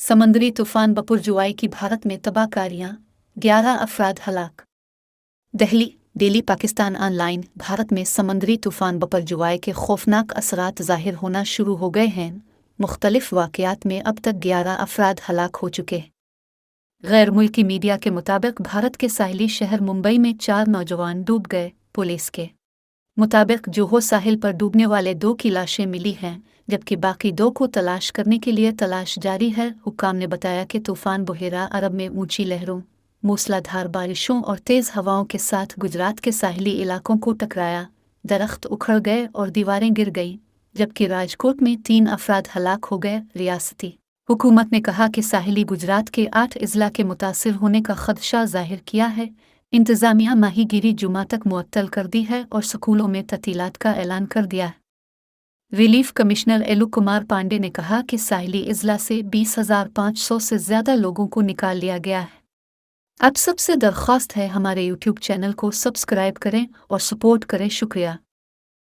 समंदरी तूफान बपुरजुआई की भारत में तबाहकारियां, 11 अफराद हलाक। दिल्ली पाकिस्तान ऑनलाइन। भारत में समंदरी तूफान बपुरजुआई के खौफनाक असरात ज़ाहिर होना शुरू हो गए हैं। मुख्तलिफ वाक़यात में अब तक 11 अफराद हलाक हो चुके। गैर मुल्की मीडिया के मुताबिक भारत के साहिली शहर मुंबई में 4 नौजवान डूब गए। पुलिस के मुताबिक जोहो साहिल पर डूबने वाले 2 की लाशें मिली हैं, जबकि बाकी 2 को तलाश करने के लिए तलाश जारी है। हुक्काम ने बताया कि तूफान बुहेरा अरब में ऊंची लहरों, मूसलाधार बारिशों और तेज़ हवाओं के साथ गुजरात के साहिली इलाकों को टकराया। दरख्त उखड़ गए और दीवारें गिर गईं, जबकि राजकोट में 3 अफराद हलाक हो गए। रियासती हुकूमत ने कहा कि साहिली गुजरात के 8 अजला के मुतासिर होने का खदशा जाहिर किया है। इंतज़ामिया माहीगीरी जुमा तक मुअत्तल कर दी है और स्कूलों में ततीलात का ऐलान कर दिया है। रिलीफ कमिश्नर एलू कुमार पांडे ने कहा कि साहिली अजला से 20,500 से ज़्यादा लोगों को निकाल लिया गया है। आप सबसे दरख्वास्त है, हमारे YouTube चैनल को सब्सक्राइब करें और सपोर्ट करें। शुक्रिया।